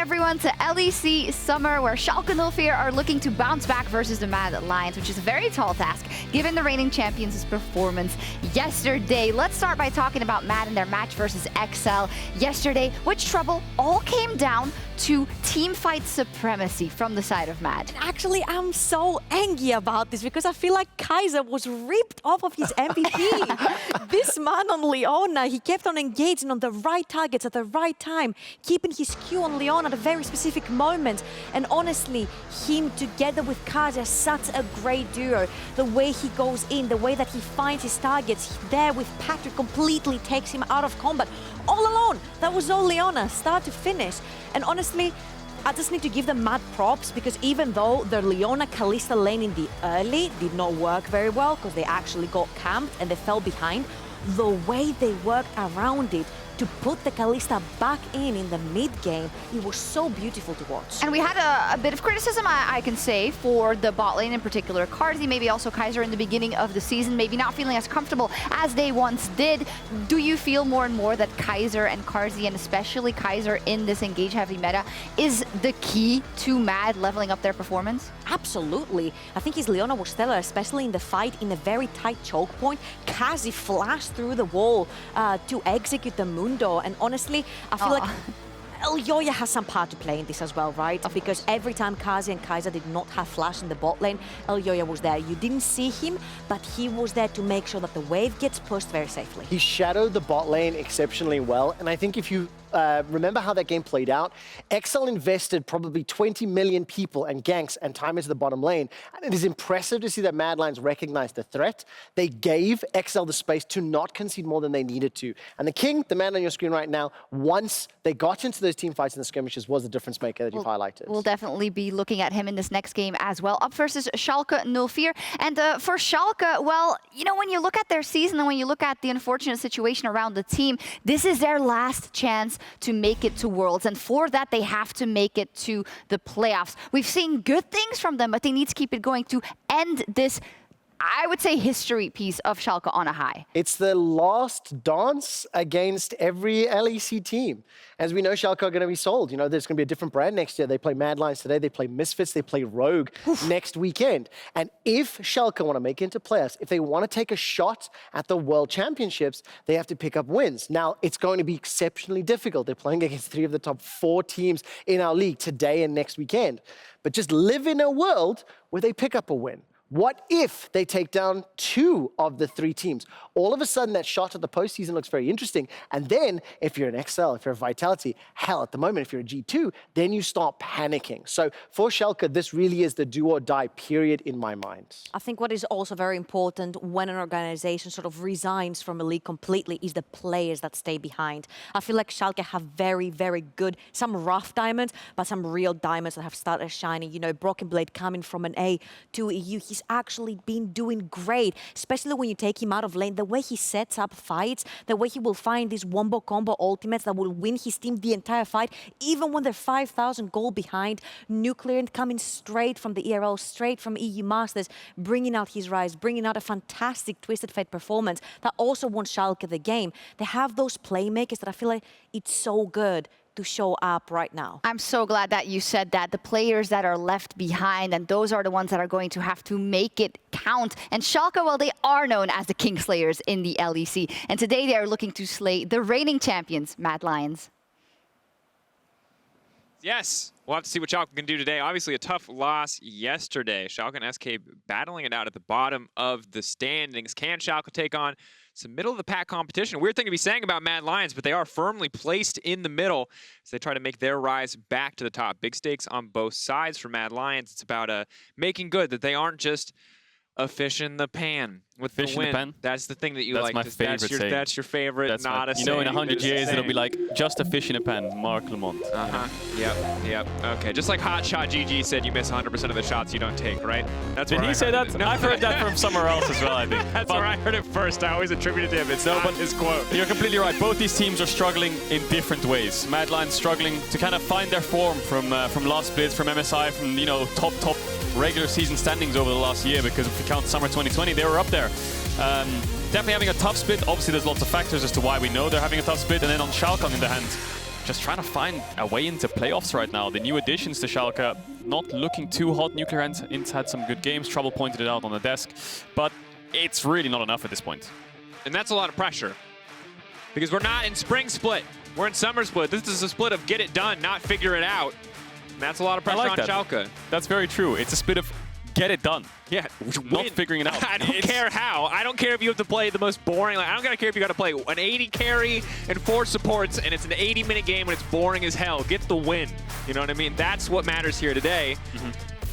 everyone to LEC Summer, where Schalke 04 are looking to bounce back versus the MAD Lions, which is a very tall task given the reigning champions' performance yesterday. Let's start by talking about MAD and their match versus XL yesterday, which trouble all came down to teamfight supremacy from the side of MAD. Actually, I'm so angry about this because I feel like Kaiser was ripped off of his MVP. This man on Leona, he kept on engaging on the right targets at the right time, keeping his Q on Leona at a very specific moment. And honestly, him together with Carzzy are such a great duo. The way he goes in, the way that he finds his targets, there with Patrick completely takes him out of combat. All alone, that was all Leona, start to finish. And honestly, I just need to give them mad props because even though the Leona Kalista lane in the early did not work very well because they actually got camped and they fell behind, the way they worked around it to put the Kalista back in the mid game, it was so beautiful to watch. And we had a bit of criticism, I can say, for the bot lane in particular. Carzzy, maybe also Kaiser in the beginning of the season, maybe not feeling as comfortable as they once did. Do you feel more and more that Kaiser and Carzzy, and especially Kaiser in this engage-heavy meta, is the key to MAD leveling up their performance? Absolutely. I think his Leona was stellar, especially in the fight in a very tight choke point. Carzzy flashed through the wall to execute the Mundo, and honestly, I feel like Elyoya has some part to play in this as well, right? Because every time Carzzy and Kaiser did not have flash in the bot lane, Elyoya was there. You didn't see him, but he was there to make sure that the wave gets pushed very safely. He shadowed the bot lane exceptionally well, and I think if you remember how that game played out, XL invested probably 20 million people and ganks and time into the bottom lane. And it is impressive to see that MAD Lions recognized the threat. They gave XL the space to not concede more than they needed to. And the King, the man on your screen right now, once they got into those team fights and the skirmishes, was the difference maker that you've highlighted. We'll definitely be looking at him in this next game as well. Up versus Schalke 04. And for Schalke, well, you know, when you look at their season and when you look at the unfortunate situation around the team, this is their last chance to make it to Worlds, and for that they have to make it to the playoffs. We've seen good things from them, but they need to keep it going to end this, I would say, history piece of Schalke on a high. It's the last dance against every LEC team. As we know, Schalke are going to be sold. You know, there's going to be a different brand next year. They play MAD Lions today, they play Misfits, they play Rogue next weekend. And if Schalke want to make it into playoffs, if they want to take a shot at the World Championships, they have to pick up wins. Now, it's going to be exceptionally difficult. They're playing against 3 of the top 4 teams in our league today and next weekend. But just live in a world where they pick up a win. What if they take down 2 of the 3 teams? All of a sudden, that shot at the postseason looks very interesting. And then, if you're an XL, if you're a Vitality, hell, at the moment, if you're a G2, then you start panicking. So for Schalke, this really is the do or die period in my mind. I think what is also very important when an organization sort of resigns from a league completely is the players that stay behind. I feel like Schalke have very, very good, some rough diamonds, but some real diamonds that have started shining. You know, BrokenBlade coming from an A to EU, he's actually been doing great, especially when you take him out of lane. The way he sets up fights, the way he will find these wombo combo ultimates that will win his team the entire fight, even when they're 5,000 gold behind. NUCLEARINT coming straight from the ERL, straight from EU Masters, bringing out his rise, bringing out a fantastic Twisted Fate performance that also won Schalke the game. They have those playmakers that I feel like it's so good to show up right now. I'm so glad that you said that. The players that are left behind, and those are the ones that are going to have to make it count. And Schalke, well, they are known as the Kingslayers in the LEC. And today they are looking to slay the reigning champions, MAD Lions. Yes, we'll have to see what Schalke can do today. Obviously a tough loss yesterday. Schalke and SK battling it out at the bottom of the standings. Can Schalke take on some middle-of-the-pack competition? A weird thing to be saying about MAD Lions, but they are firmly placed in the middle as they try to make their rise back to the top. Big stakes on both sides for MAD Lions. It's about making good that they aren't just a fish in the pan with the win. In the pan? That's the thing that you like. That's my favorite saying. That's your favorite, that's not a saying. You know, in 100 years, it'll be like, just a fish in a pan, Mark Lamont. Yep. Okay, just like Hot Shot GG said, you miss 100% of the shots you don't take, right? That's Did he say that? No. I've heard that from somewhere else as well, I think. That's where I heard it first. I always attribute it to him. It's not his quote. You're completely right. Both these teams are struggling in different ways. MAD Lions struggling to kind of find their form from last split, from MSI, from, you know, top regular season standings over the last year, because if you count summer 2020, they were up there. Definitely having a tough split. Obviously, there's lots of factors as to why we know they're having a tough split. And then on Schalke on the hand, just trying to find a way into playoffs right now. The new additions to Schalke not looking too hot. NUCLEARINT had some good games. Trouble pointed it out on the desk, but it's really not enough at this point. And that's a lot of pressure. Because we're not in Spring Split. We're in Summer Split. This is a split of get it done, not figure it out. And that's a lot of pressure on Schalke. That's very true. It's a split of get it done. Yeah, not figuring it out. I don't care how. I don't care if you have to play the most boring. Like, I don't care if you got to play an 80 carry and 4 supports, and it's an 80-minute game and it's boring as hell. Get the win. You know what I mean? That's what matters here today.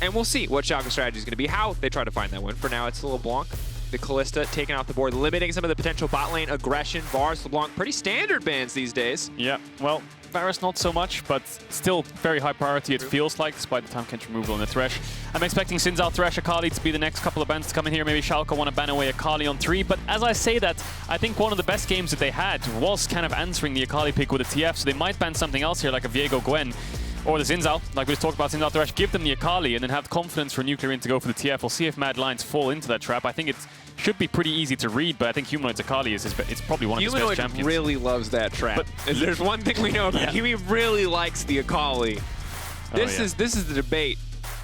And we'll see what Schalke's strategy is going to be, how they try to find that win. For now, it's a LeBlanc. The Kalista taken off the board, limiting some of the potential bot lane aggression. Varus, LeBlanc, pretty standard bans these days. Yeah, well, Varus not so much, but still very high priority it feels like, despite the time count removal on the Thresh. I'm expecting Sinzal, Thresh, Akali to be the next couple of bans to come in here. Maybe Schalke want to ban away Akali on 3, but as I say that, I think one of the best games that they had was kind of answering the Akali pick with a TF, so they might ban something else here, like a Viego Gwen. Or the Sinzal, like we just talked about Sinzal Thresh, give them the Akali and then have confidence for NUCLEARINT to go for the TF. We'll see if MAD Lions fall into that trap. I think it should be pretty easy to read, but I think Humanoid's Akali is it's probably one of his best champions. Humanoid really loves that trap. But there's one thing we know about him, he really likes the Akali. This is the debate.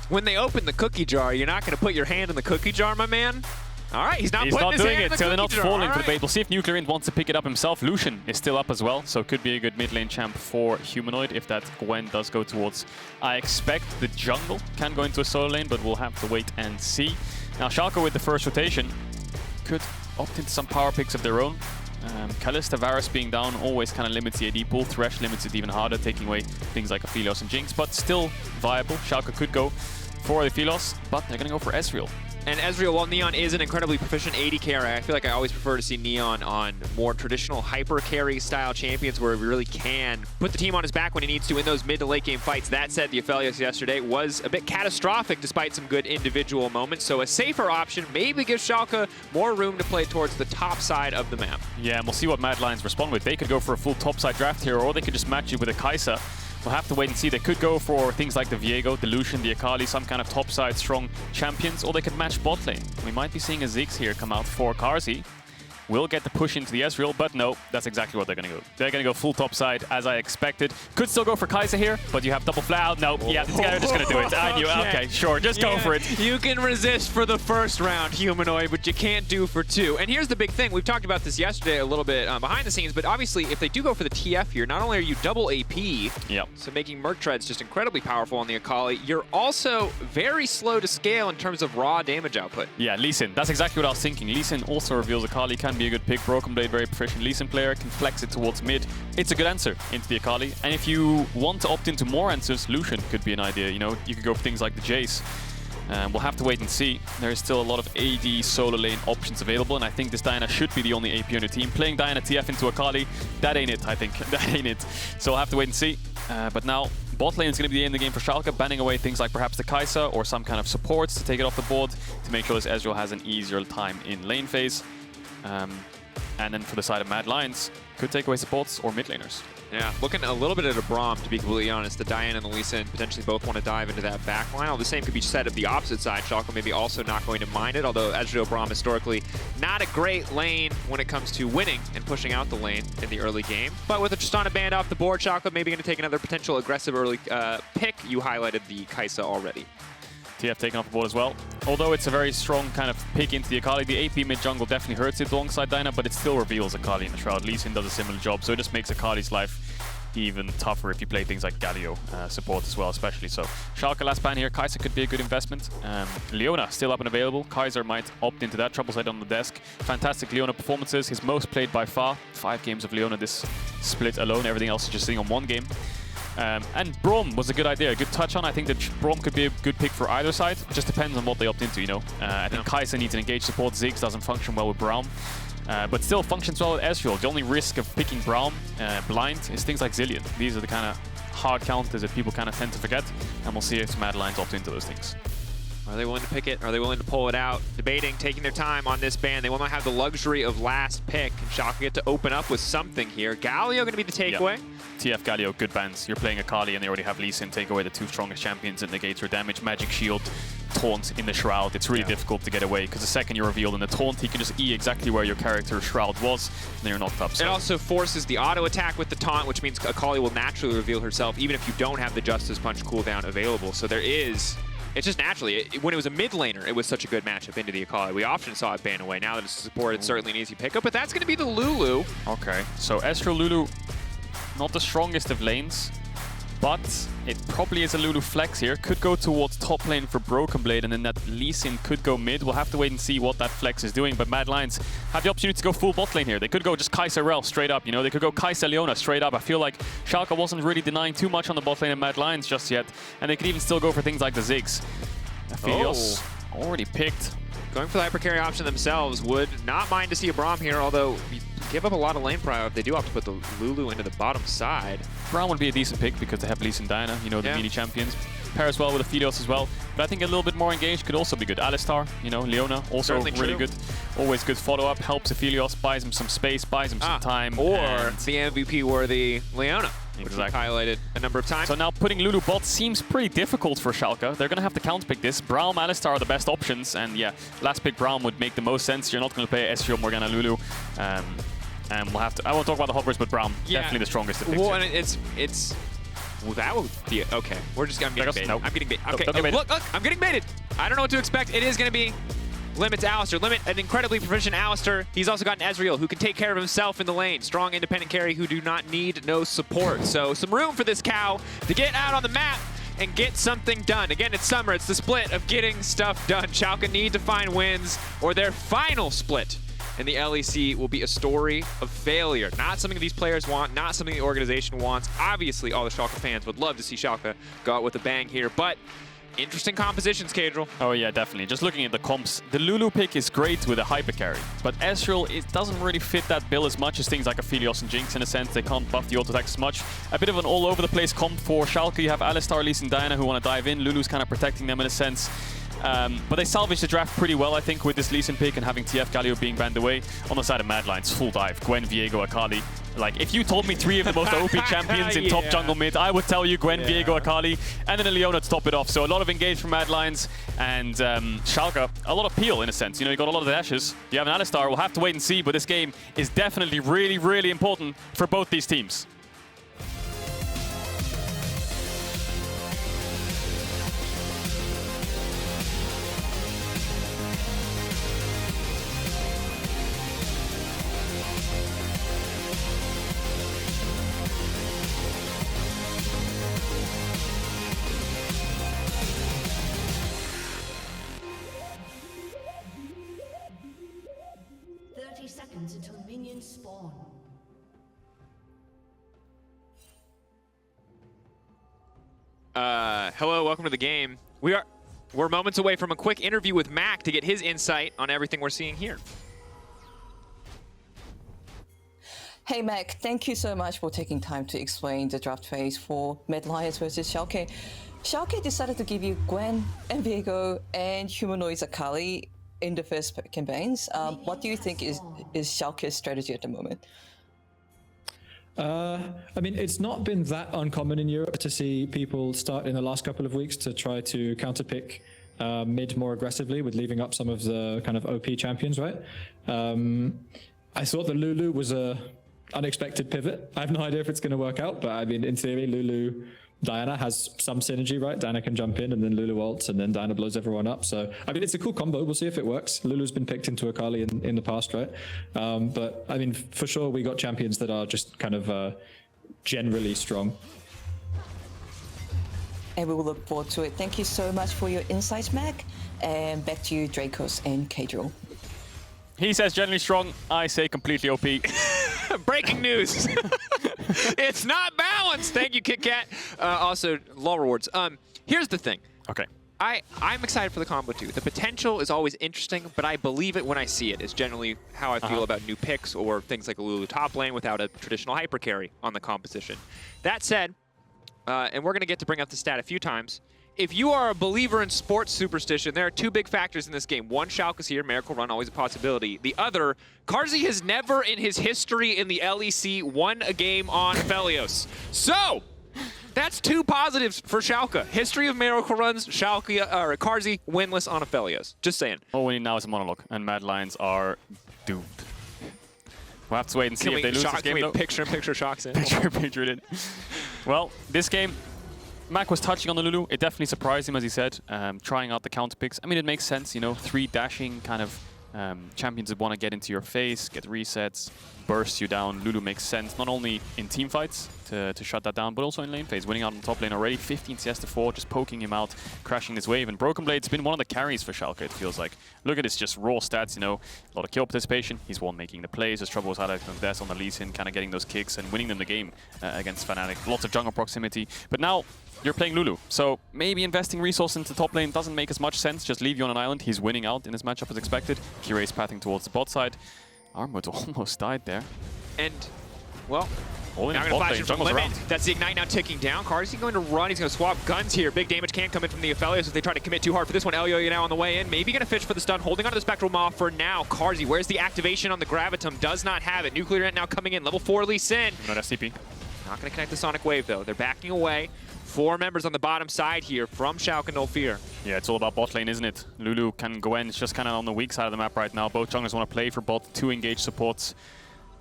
When they open the cookie jar, you're not going to put your hand in the cookie jar, my man. All right, he's not doing it, so they're not falling for the bait. We'll see if NUCLEARINT wants to pick it up himself. Lucian is still up as well, so could be a good mid lane champ for Humanoid if that Gwen does go towards, I expect, the jungle. Can go into a solo lane, but we'll have to wait and see. Now, Schalke with the first rotation could opt into some power picks of their own. Kalista, Varus being down always kind of limits the AD pool. Thresh limits it even harder, taking away things like Aphelios and Jinx, but still viable. Schalke could go for Aphelios, but they're going to go for Ezreal. And Ezreal, while Neon is an incredibly proficient AD carry, I feel like I always prefer to see Neon on more traditional hyper carry style champions where we really can put the team on his back when he needs to in those mid to late game fights. That said, the Aphelios yesterday was a bit catastrophic despite some good individual moments. So a safer option maybe gives Schalke more room to play towards the top side of the map. Yeah, and we'll see what MAD Lions respond with. They could go for a full top side draft here, or they could just match it with a Kaiser. We'll have to wait and see. They could go for things like the Viego, the Lucian, the Akali, some kind of topside strong champions, or they could match bot lane. We might be seeing a Ziggs here come out for Carzzy. Will get the push into the Ezreal, but no, that's exactly what they're going to go. They're going to go full topside, as I expected. Could still go for Kaiser here, but you have double flat. No, yeah, they're just going to do it. I knew, okay, sure, just go for it. You can resist for the first round, Humanoid, but you can't do for 2. And here's the big thing. We've talked about this yesterday a little bit behind the scenes, but obviously, if they do go for the TF here, not only are you double AP, so making Merc Treads just incredibly powerful on the Akali, you're also very slow to scale in terms of raw damage output. Yeah, Lee Sin, that's exactly what I was thinking. Lee Sin also reveals Akali can be a good pick. BrokenBlade, very proficient Lee Sin player, can flex it towards mid. It's a good answer into the Akali. And if you want to opt into more answers, Lucian could be an idea. You know, you could go for things like the Jace. We'll have to wait and see. There is still a lot of AD solo lane options available, and I think this Diana should be the only AP on the team. Playing Diana TF into Akali, that ain't it, I think. That ain't it. So we'll have to wait and see. But now, bot lane is going to be the end of the game for Schalke, banning away things like perhaps the Kaiser or some kind of supports to take it off the board to make sure this Ezreal has an easier time in lane phase. And then for the side of MAD Lions, could take away supports or mid laners. Yeah, looking a little bit at a Braum, to be completely honest. The Diana and the Lee Sin potentially both want to dive into that back line. All the same could be said of the opposite side. Schalke maybe also not going to mind it, although Ezreal Braum historically not a great lane when it comes to winning and pushing out the lane in the early game. But with a Tristana banned off the board, Schalke maybe going to take another potential aggressive early pick. You highlighted the Kaiser already. TF taken off the board as well. Although it's a very strong kind of pick into the Akali, the AP mid-jungle definitely hurts it alongside Diana, but it still reveals Akali in the Shroud. Lee Sin does a similar job, so it just makes Akali's life even tougher if you play things like Galio support as well, especially. So Schalke last ban here. Kaiser could be a good investment. Leona still up and available. Kaiser might opt into that. Troubleside on the desk. Fantastic Leona performances. His most played by far. 5 games of Leona this split alone. Everything else is just sitting on 1 game. And Braum was a good idea, a good touch on. I think that Braum could be a good pick for either side. It just depends on what they opt into, you know. I think Kaiser needs an engaged support. Ziggs doesn't function well with Braum, but still functions well with Ezreal. The only risk of picking Braum blind is things like Zillion. These are the kind of hard counters that people kind of tend to forget, and we'll see if MAD Lions opt into those things. Are they willing to pick it? Are they willing to pull it out? Debating, taking their time on this ban. They will not have the luxury of last pick. Can Schalke get to open up with something here? Galio going to be the takeaway. Yep. TF Galio, good bans. You're playing Akali and they already have Lee Sin, take away the 2 strongest champions, it negates your damage. Magic Shield, taunt in the Shroud. It's really difficult to get away because the second you're revealed in the taunt, he can just E exactly where your character's Shroud was, and then you're knocked up. So. It also forces the auto attack with the taunt, which means Akali will naturally reveal herself even if you don't have the Justice Punch cooldown available. So there is... It's just naturally, when it was a mid laner, it was such a good matchup into the Akali. We often saw it ban away. Now that it's support, it's certainly an easy pickup, but that's going to be the Lulu. Okay, so Ezreal Lulu, not the strongest of lanes, but it probably is a Lulu flex here. Could go towards top lane for BrokenBlade, and then that Lee Sin could go mid. We'll have to wait and see what that flex is doing, but MAD Lions have the opportunity to go full bot lane here. They could go just Kaiser straight up, you know, they could go Kaiser Leona straight up. I feel like Schalke wasn't really denying too much on the bot lane of MAD Lions just yet, and they could even still go for things like the Ziggs. Aphelios already picked. Going for the hyper carry option themselves. Would not mind to see a Braum here, although you give up a lot of lane prio if they do have to put the Lulu into the bottom side. Braum would be a decent pick because they have Lee Sin Diana, you know, the mini champions. Pairs well with Aphelios as well, but I think a little bit more engaged could also be good. Alistar, you know, Leona, also Certainly really true. good. Always good follow-up, helps Aphelios, buys him some space, buys him some time. Or and the MVP-worthy Leona, which we've Exactly. highlighted a number of times. so now putting Lulu bot seems pretty difficult for Schalke. They're going to have to counterpick this. Braum, Alistar are the best options, and yeah, last pick Braum would make the most sense. You're not going to play Ezreal, Morgana, Lulu. And we'll have to... I won't talk about the hovers, but Braum, definitely the strongest of picks. Well, here. and it's well, that would be okay. I'm getting baited. Nope. I'm getting baited. Nope, Okay, don't get baited. look, I'm getting baited. I don't know what to expect. It is going to be Limit's Alistar. Limit, an incredibly proficient Alistar. He's also got an Ezreal who can take care of himself in the lane. Strong, independent carry who do not need no support. So some room for this cow to get out on the map and get something done. Again, it's summer. It's the split of getting stuff done. Schalke need to find wins, or their final split in the LEC will be a story of failure. Not something these players want, not something the organization wants. Obviously, all the Schalke fans would love to see Schalke go out with a bang here, but interesting compositions, Caedrel. Oh yeah, definitely. Just looking at the comps, the Lulu pick is great with a hyper carry, but Ezreal, it doesn't really fit that bill as much as things like Aphelios and Jinx in a sense. They can't buff the auto attacks as much. A bit of an all over the place comp for Schalke. You have Alistar, Lee Sin, Diana who want to dive in. Lulu's kind of protecting them in a sense. But they salvaged the draft pretty well, I think, with this Lee Sin pick and having TF Galio being banned away. On the side of MAD Lions, full dive. Gwen, Viego, Akali. Like, if you told me 3 of the most OP champions in top jungle mid, I would tell you Gwen, Viego, Akali, and then a Leona to top it off. So a lot of engage from MAD Lions, and Schalke, a lot of peel in a sense. You know, you got a lot of dashes. You have an Alistar, we'll have to wait and see, but this game is definitely really, really important for both these teams. Until minions spawn. Hello, welcome to the game. We're moments away from a quick interview with Mac to get his insight on everything we're seeing here. Hey Mac, thank you so much for taking time to explain the draft phase for MAD Lions versus Schalke. Schalke decided to give you Gwen and Viego and Humanoid's Akali in the first campaigns. What do you think is Schalke's strategy at the moment? I mean, it's not been that uncommon in Europe to see people start in the last couple of weeks to try to counterpick mid more aggressively with leaving up some of the kind of OP champions, right? I thought that Lulu was a unexpected pivot. I have no idea if it's going to work out, but I mean, in theory, Diana has some synergy, right? Diana can jump in and then Lulu ults and then Diana blows everyone up. So, I mean, it's a cool combo. We'll see if it works. Lulu's been picked into Akali in the past, right? But, I mean, for sure, we got champions that are just kind of generally strong. And we will look forward to it. Thank you so much for your insights, Mac. And back to you, Drakos and Caedrel. He says generally strong, I say completely OP. Breaking news. It's not balanced. Thank you, KitKat. Also, law rewards. Here's the thing. Okay. I'm excited for the combo too. The potential is always interesting, but I believe it when I see it. It's generally how I feel about new picks or things like a Lulu top lane without a traditional hyper carry on the composition. That said, and we're going to get to bring up the stat a few times, if you are a believer in sports superstition, there are two big factors in this game. One, Schalke's here, Miracle Run, always a possibility. The other, Carzzy has never in his history in the LEC won a game on Aphelios. So, that's two positives for Schalke. History of Miracle Runs, Carzzy winless on Aphelios. Just saying. All we need now is a monologue, and Mad Lions are doomed. We'll have to wait and see if they lose this game, though. Picture shocks in? Picture it in. Well, this game, Mac was touching on the Lulu. It definitely surprised him, as he said, trying out the counter picks. I mean, it makes sense, you know, 3 dashing kind of champions that want to get into your face, get resets, burst you down. Lulu makes sense, not only in team fights to shut that down, but also in lane phase. Winning out on top lane already, 15 CS to 4, just poking him out, crashing this wave. And BrokenBlade's been one of the carries for Schalke, it feels like. Look at his just raw stats, you know, a lot of kill participation. He's one making the plays. His trouble was highlighted on Death on the Lee Sin, kind of getting those kicks and winning them the game against Fnatic. Lots of jungle proximity. But now you're playing Lulu, so maybe investing resource into top lane doesn't make as much sense. Just leave you on an island. He's winning out in this matchup as expected. Kirei's pathing towards the bot side. Armut almost died there. And, well, all in now bot going to flash lane, in from jungle's limit. around. That's the Ignite now ticking down. Carzzy going to run. He's going to swap guns here. Big damage can come in from the Aphelios if they try to commit too hard for this one. Elyoya now on the way in. Maybe going to fish for the stun. Holding onto the Spectral Maw for now. Carzzy, where's the activation on the Gravitum? Does not have it. NUCLEARINT now coming in. Level 4 Lee Sin. Not SCP. Not going to connect the Sonic Wave, though. They're backing away. 4 members on the bottom side here from Schalke No Fear. Yeah, it's all about bot lane, isn't it? Lulu can Gwen. It's just kind of on the weak side of the map right now. Both junglers want to play for bot. 2 engaged supports.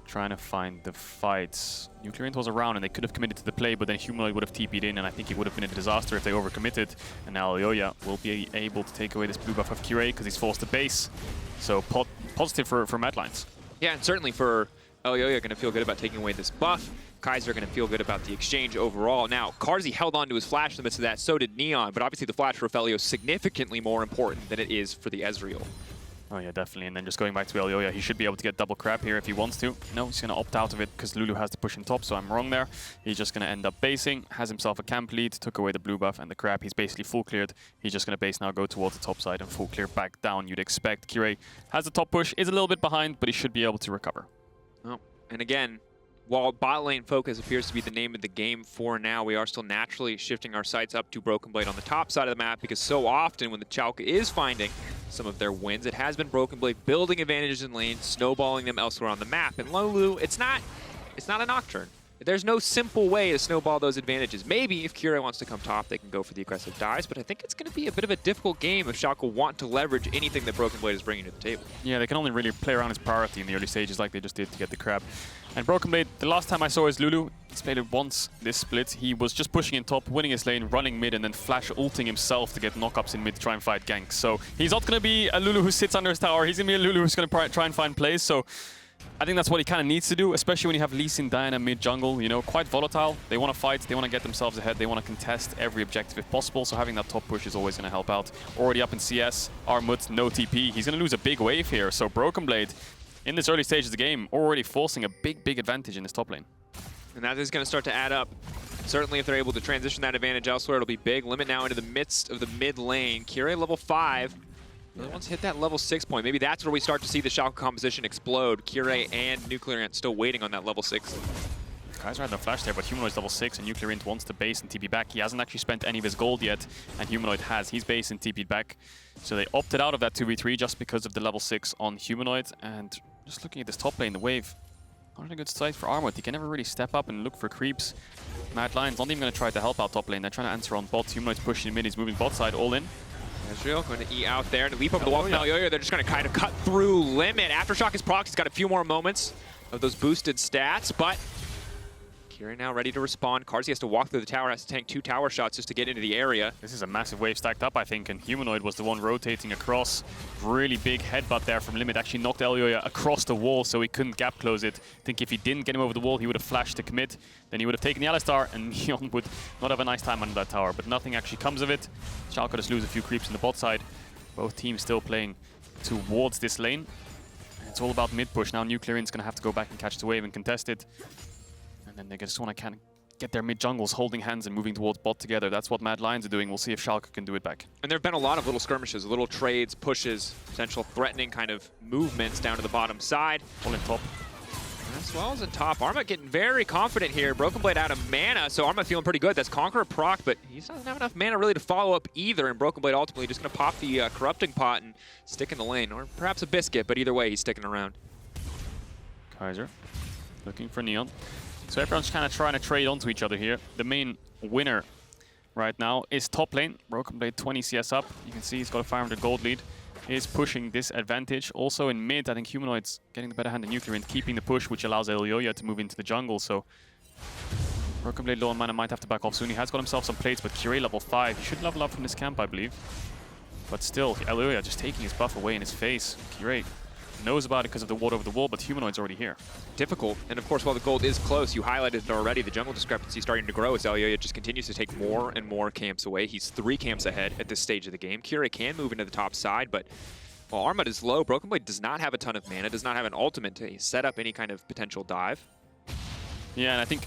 Trying to find the fights. NUCLEARINT was around and they could have committed to the play, but then Humanoid would have TP'd in, and I think it would have been a disaster if they overcommitted. And now Elyoya will be able to take away this blue buff of Kirei because he's forced to base. So positive for Mad Lions. Yeah, and certainly for Elyoya going to feel good about taking away this buff. Kaiser going to feel good about the exchange overall. Now, Carzzy held on to his flash in the midst of that, so did Neon, but obviously the flash for Aphelios is significantly more important than it is for the Ezreal. Oh yeah, definitely. And then just going back to Elyoya, he should be able to get double crab here if he wants to. No, he's going to opt out of it because Lulu has to push in top, so I'm wrong there. He's just going to end up basing, has himself a camp lead, took away the blue buff and the crab. He's basically full cleared. He's just going to base now, go towards the top side and full clear back down. You'd expect Kirei has the top push, is a little bit behind, but he should be able to recover. Oh, and again, while bot lane focus appears to be the name of the game for now, we are still naturally shifting our sights up to BrokenBlade on the top side of the map, because so often when the Schalke is finding some of their wins, it has been BrokenBlade building advantages in lane, snowballing them elsewhere on the map. And Lulu, it's not a Nocturne. There's no simple way to snowball those advantages. Maybe if Kirei wants to come top, they can go for the aggressive dives, but I think it's going to be a bit of a difficult game if Schalke want to leverage anything that BrokenBlade is bringing to the table. Yeah, they can only really play around his priority in the early stages like they just did to get the crab. And BrokenBlade, the last time I saw his Lulu, he's played it once this split. He was just pushing in top, winning his lane, running mid, and then flash ulting himself to get knockups in mid to try and fight ganks. So he's not going to be a Lulu who sits under his tower. He's going to be a Lulu who's going to try and find plays. So I think that's what he kind of needs to do, especially when you have Lee Sin, Diana mid jungle, you know, quite volatile. They want to fight, they want to get themselves ahead, they want to contest every objective if possible, so having that top push is always going to help out. Already up in CS, Armut, no TP. He's going to lose a big wave here, so BrokenBlade, in this early stage of the game, already forcing a big advantage in this top lane. And that is going to start to add up. Certainly if they're able to transition that advantage elsewhere, it'll be big. Limit now into the midst of the mid lane. Kirei level 5. Once hit that level 6 point, maybe that's where we start to see the Schalke composition explode. Kirei and NUCLEARINT still waiting on that level 6. Kaiser had no flash there, but Humanoid's level 6 and NUCLEARINT wants to base and TP back. He hasn't actually spent any of his gold yet, and Humanoid has. He's based and TP'd back. So they opted out of that 2v3 just because of the level 6 on Humanoid. And just looking at this top lane, the wave, not a good site for Armut. He can never really step up and look for creeps. Mad Lions not even going to try to help out top lane. They're trying to answer on bot. Humanoid's pushing mid, he's moving bot side, all in. Ezreal going to E out there and leap over the wall from Elyoya. They're just going to kind of cut through limit. Aftershock is proc. He's got a few more moments of those boosted stats, but Kirei now ready to respond. Carzzy has to walk through the tower, has to tank 2 tower shots just to get into the area. This is a massive wave stacked up, I think, and Humanoid was the one rotating across. Really big headbutt there from Limit. Actually knocked Elyoya across the wall so he couldn't gap close it. I think if he didn't get him over the wall, he would have flashed to commit. Then he would have taken the Alistar, and Neon would not have a nice time under that tower. But nothing actually comes of it. Schalke just lose a few creeps in the bot side. Both teams still playing towards this lane. And it's all about mid push. Now NUCLEARINT's going to have to go back and catch the wave and contest it. And then they just want to kind of get their mid jungles holding hands and moving towards bot together. That's what Mad Lions are doing. We'll see if Schalke can do it back. And there have been a lot of little skirmishes, little trades, pushes, potential threatening kind of movements down to the bottom side. All in top. As well as in top. Armut getting very confident here. BrokenBlade out of mana, so Armut feeling pretty good. That's Conqueror proc, but he doesn't have enough mana really to follow up either, and BrokenBlade ultimately just going to pop the Corrupting Pot and stick in the lane, or perhaps a Biscuit, but either way, he's sticking around. Kaiser looking for Neon. So everyone's kind of trying to trade onto each other here. The main winner right now is top lane. BrokenBlade 20 CS up. You can see he's got a 500 gold lead. Is pushing this advantage. Also in mid, I think Humanoid's getting the better hand of NUCLEARINT, keeping the push, which allows Elyoya to move into the jungle. So BrokenBlade low on mana might have to back off soon. He has got himself some plates, but Kirei level 5. He should level up from this camp, I believe. But still, Elyoya just taking his buff away in his face. Kirei knows about it because of the ward over the wall, but Humanoid's already here. Difficult, and of course while the gold is close, you highlighted it already, the jungle discrepancy starting to grow as Elyoya just continues to take more and more camps away. He's 3 camps ahead at this stage of the game. Kirei can move into the top side, but while Armut is low, BrokenBlade does not have a ton of mana, does not have an ultimate to set up any kind of potential dive. Yeah, and I think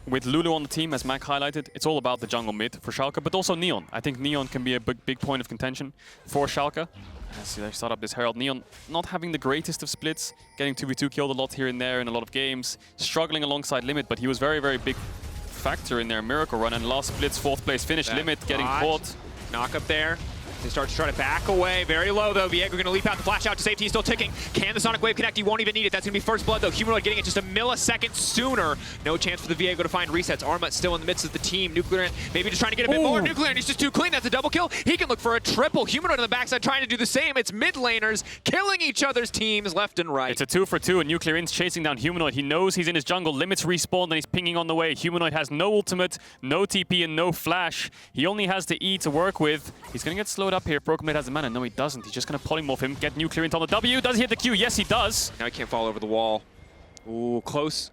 with Lulu on the team, as Mac highlighted, it's all about the jungle mid for Schalke, but also Neon. I think Neon can be a big point of contention for Schalke. As they start up this Herald. Neon not having the greatest of splits, getting 2v2 killed a lot here and there in a lot of games, struggling alongside Limit, but he was very big factor in their miracle run, and last splits, 4th place finish. Limit getting caught. Knock up there. They start to try to back away. Very low, though. Viego going to leap out the flash out to safety. He's still ticking. Can the Sonic Wave connect? He won't even need it. That's going to be first blood, though. Humanoid getting it just a millisecond sooner. No chance for the Viego to find resets. Armut still in the midst of the team. NUCLEARINT maybe just trying to get a bit more. NUCLEARINT, he's just too clean. That's a double kill. He can look for a triple. Humanoid on the backside trying to do the same. It's mid laners killing each other's teams left and right. It's a 2 for 2, and NUCLEARINT's chasing down Humanoid. He knows he's in his jungle. Limits respawn, and he's pinging on the way. Humanoid has no ultimate, no TP, and no flash. He only has the E to work with. He's going to get slowed up here. BrokenBlade has the mana. No, he doesn't. He's just going to polymorph him, get NUCLEARINT on the W. Does he hit the Q? Yes, he does. Now he can't fall over the wall. Ooh, close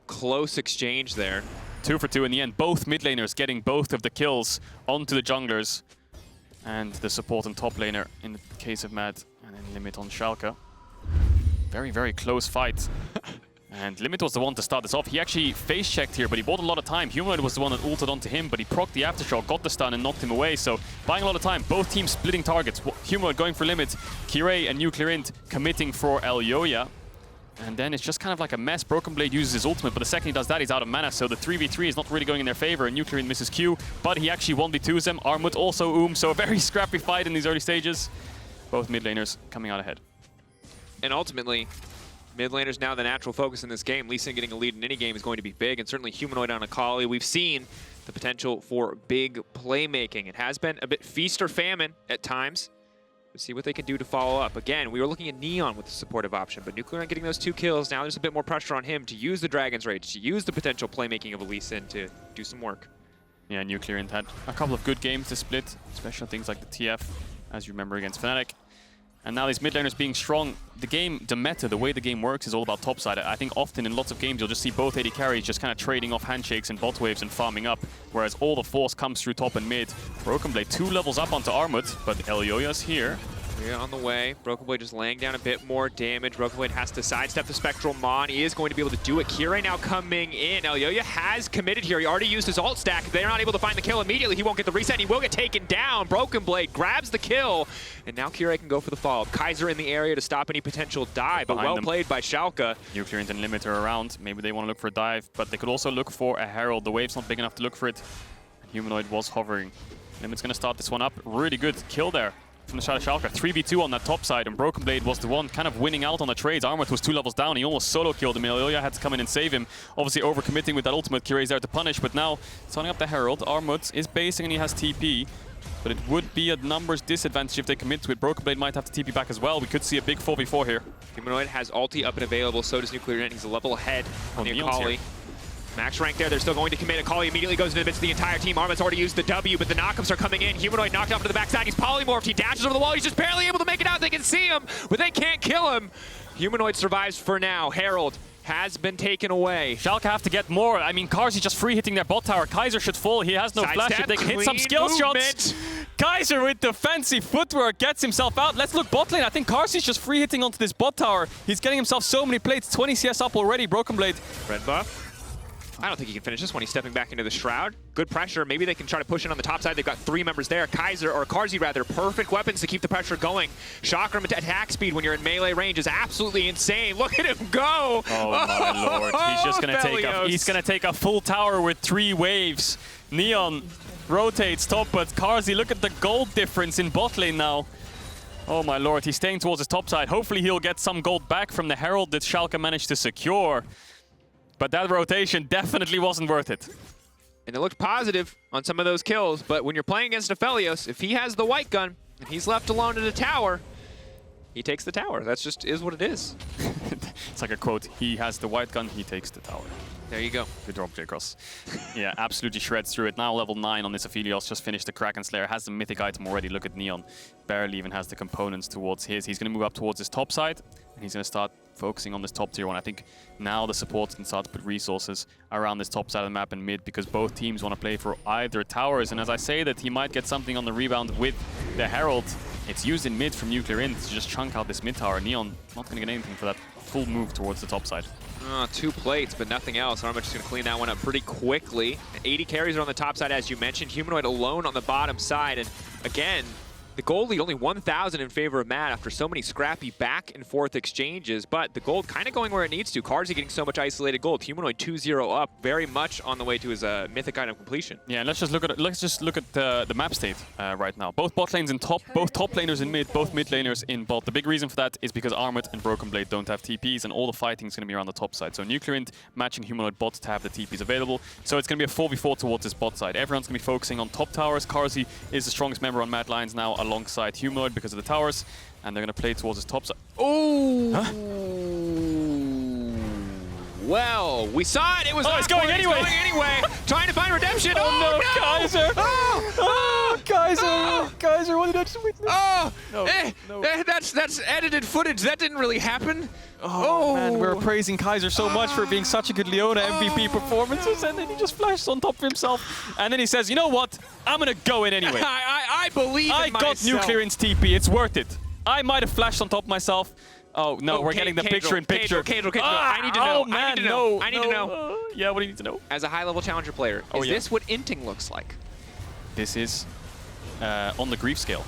exchange there. 2 for 2 in the end. Both mid laners getting both of the kills onto the junglers. And the support and top laner in the case of Mad. And then Limit on Schalke. Very close fight. And Limit was the one to start this off. He actually face-checked here, but he bought a lot of time. Humanoid was the one that ulted onto him, but he procced the Aftershock, got the stun, and knocked him away. So, buying a lot of time. Both teams splitting targets. Humanoid going for Limit. Kirei and NUCLEARINT committing for Elyoya. And then it's just kind of like a mess. BrokenBlade uses his ultimate, but the second he does that, he's out of mana. So the 3v3 is not really going in their favor, and NUCLEARINT misses Q. But he actually 1v2s them. Armut also so a very scrappy fight in these early stages. Both mid laners coming out ahead. And ultimately, mid laner's now the natural focus in this game. Lee Sin getting a lead in any game is going to be big, and certainly Humanoid on Akali. We've seen the potential for big playmaking. It has been a bit feast or famine at times. Let's see what they can do to follow up. Again, we were looking at Neon with the supportive option, but NUCLEARINT getting those 2 kills. Now there's a bit more pressure on him to use the Dragon's Rage, to use the potential playmaking of Lee Sin to do some work. Yeah, NUCLEARINT had a couple of good games to split, especially things like the TF, as you remember, against Fnatic. And now these mid laners being strong, the meta, the way the game works is all about topside. I think often in lots of games you'll just see both AD carries just kind of trading off handshakes and bot waves and farming up, whereas all the force comes through top and mid. BrokenBlade 2 levels up onto Armut, but Elyoya's here. Yeah, on the way. BrokenBlade just laying down a bit more damage. BrokenBlade has to sidestep the Spectral Mon. He is going to be able to do it. Kirei now coming in. Elyoya has committed here. He already used his ult stack. If they're not able to find the kill immediately, he won't get the reset. He will get taken down. BrokenBlade grabs the kill. And now Kirei can go for the follow-up. Kaiser in the area to stop any potential dive, but well played by Schalke. NUCLEARINT and Limit are around. Maybe they want to look for a dive, but they could also look for a Herald. The wave's not big enough to look for it. Humanoid was hovering. Limit's going to start this one up. Really good kill there from the side of Schalke. 3v2 on that top side, and BrokenBlade was the one kind of winning out on the trades. Armut was 2 levels down. He almost solo killed him. Elyoya had to come in and save him. Obviously overcommitting with that ultimate. Kirei's there to punish, but now starting up the Herald. Armut is basing and he has TP, but it would be a numbers disadvantage if they commit to it. BrokenBlade might have to TP back as well. We could see a big 4v4 here. Humanoid has ulti up and available, so does NUCLEARINT. He's a level ahead on the Akali. Max rank there, they're still going to commit. Akali immediately goes into the midst of the entire team. Armut's already used the W, but the knockups are coming in. Humanoid knocked off to the backside. He's polymorphed. He dashes over the wall. He's just barely able to make it out. They can see him, but they can't kill him. Humanoid survives for now. Herald has been taken away. Schalke have to get more. I mean, Carrzy just free hitting their bot tower. Kaiser should fall. He has no flash. If they can hit some skill shots. Kaiser with the fancy footwork gets himself out. Let's look bot lane. I think Carzzy's just free hitting onto this bot tower. He's getting himself so many plates. 20 CS up already. BrokenBlade. Red buff. I don't think he can finish this one. He's stepping back into the Shroud. Good pressure. Maybe they can try to push in on the top side. They've got 3 members there. Kaiser, or Carzzy rather, perfect weapons to keep the pressure going. Chakram attack speed when you're in melee range is absolutely insane. Look at him go! Oh my lord, he's just gonna take a full tower with 3 waves. Neon rotates top, but Carzzy, look at the gold difference in bot lane now. Oh my lord, he's staying towards his top side. Hopefully he'll get some gold back from the Herald that Schalke managed to secure. But that rotation definitely wasn't worth it. And it looked positive on some of those kills, but when you're playing against Aphelios, if he has the white gun and he's left alone at a tower, he takes the tower. That's just is what it is. It's like a quote, he has the white gun, he takes the tower. There you go. Good job, Drakos. Yeah, absolutely shreds through it. Now level 9 on this Aphelios, just finished the Kraken Slayer, has the mythic item already. Look at Neon, barely even has the components towards his. He's going to move up towards his top side, and he's going to start focusing on this top tier 1. I think now the supports can start to put resources around this top side of the map and mid, because both teams want to play for either towers. And as I say that, he might get something on the rebound with the Herald. It's used in mid from NUCLEARINT to just chunk out this mid tower. Neon not going to get anything for that full move towards the top side. 2 plates, but nothing else. Armut just going to clean that one up pretty quickly. 80 carries are on the top side, as you mentioned. Humanoid alone on the bottom side. And again, the gold lead only 1,000 in favor of MAD after so many scrappy back and forth exchanges, but the gold kind of going where it needs to. Carzzy getting so much isolated gold. Humanoid 2-0 up, very much on the way to his mythic item completion. Yeah, and let's just look at the map state right now. Both bot lanes in top, both top laners in mid, both mid laners in bot. The big reason for that is because Armut and BrokenBlade don't have TPs, and all the fighting is going to be around the top side. So NUCLEARINT matching Humanoid bot to have the TPs available. So it's going to be a 4v4 towards this bot side. Everyone's going to be focusing on top towers. Carzzy is the strongest member on MAD Lions now, alongside Humanoid because of the towers, and they're going to play towards his top side. Oh! Huh? Well, we saw it. It was it's going anyway. It's going anyway. Trying to find redemption. Oh no, Kaiser! Oh, Kaiser! Kaiser, what did I just witness? That's edited footage. That didn't really happen. Oh man, we're praising Kaiser so much for being such a good Leona MVP performances, and then he just flashes on top of himself, and then he says, you know what? I'm gonna go in anyway. I believe in myself. I got NUCLEARINT's TP. It's worth it. I might have flashed on top myself. Oh no, we're getting the picture-in-picture. Caedrel, I need to know. Oh man, I need to know. Yeah, what do you need to know? As a high-level challenger player, is this what inting looks like? This is on the grief scale.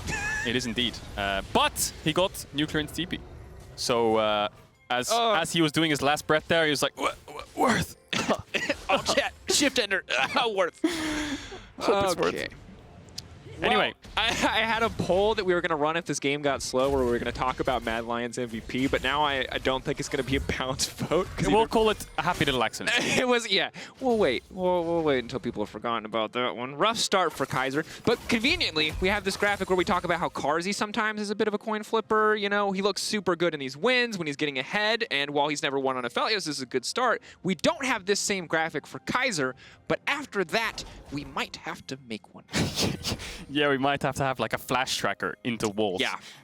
It is indeed. But he got NUCLEARINT's TP. So as he was doing his last breath there, he was like, worth. Oh, chat. Shift enter. Worth. Okay. Anyway. Well, I had a poll that we were going to run if this game got slow, where we were going to talk about MAD Lions MVP, but now I don't think it's going to be a balanced vote. We'll call it a happy little accident. It was, yeah. We'll wait. We'll wait until people have forgotten about that one. Rough start for Kaiser, but conveniently, we have this graphic where we talk about how Carzzy sometimes is a bit of a coin flipper. You know, he looks super good in these wins when he's getting ahead, and while he's never won on Aphelios, this is a good start. We don't have this same graphic for Kaiser, but after that, we might have to make one. Yeah, we might have to have like a flash tracker into walls.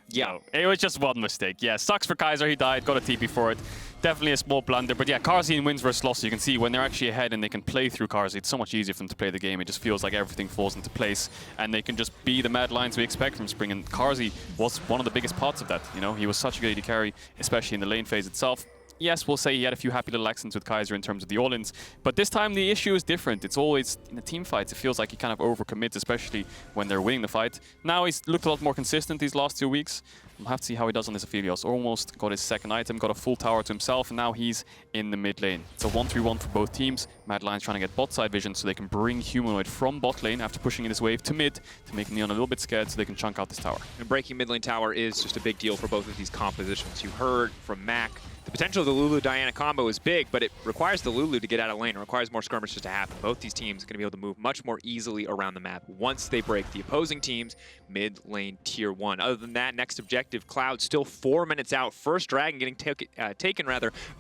Yeah. So it was just one mistake. Yeah, sucks for Kaiser. He died, got a TP for it. Definitely a small blunder. But yeah, Carzzy in wins versus losses, you can see when they're actually ahead and they can play through Carzzy, it's so much easier for them to play the game. It just feels like everything falls into place and they can just be the MAD Lions we expect from Spring. And Carzzy was one of the biggest parts of that. You know, he was such a good AD carry, especially in the lane phase itself. Yes, we'll say he had a few happy little accidents with Kaiser in terms of the all-ins, but this time the issue is different. It's always in the team fights, it feels like he kind of overcommits, especially when they're winning the fight. Now he's looked a lot more consistent these last 2 weeks. We'll have to see how he does on this Aphelios. Almost got his second item, got a full tower to himself, and now he's in the mid lane. It's a 1-3-1 for both teams. MAD Lions trying to get bot side vision so they can bring Humanoid from bot lane after pushing in this wave to mid to make Neon a little bit scared so they can chunk out this tower. And breaking mid lane tower is just a big deal for both of these compositions. You heard from Mac, the potential of the Lulu-Diana combo is big, but it requires the Lulu to get out of lane. It requires more skirmishes to happen. Both these teams are going to be able to move much more easily around the map once they break the opposing team's mid lane tier 1. Other than that, next objective, Cloud still 4 minutes out. First Dragon getting taken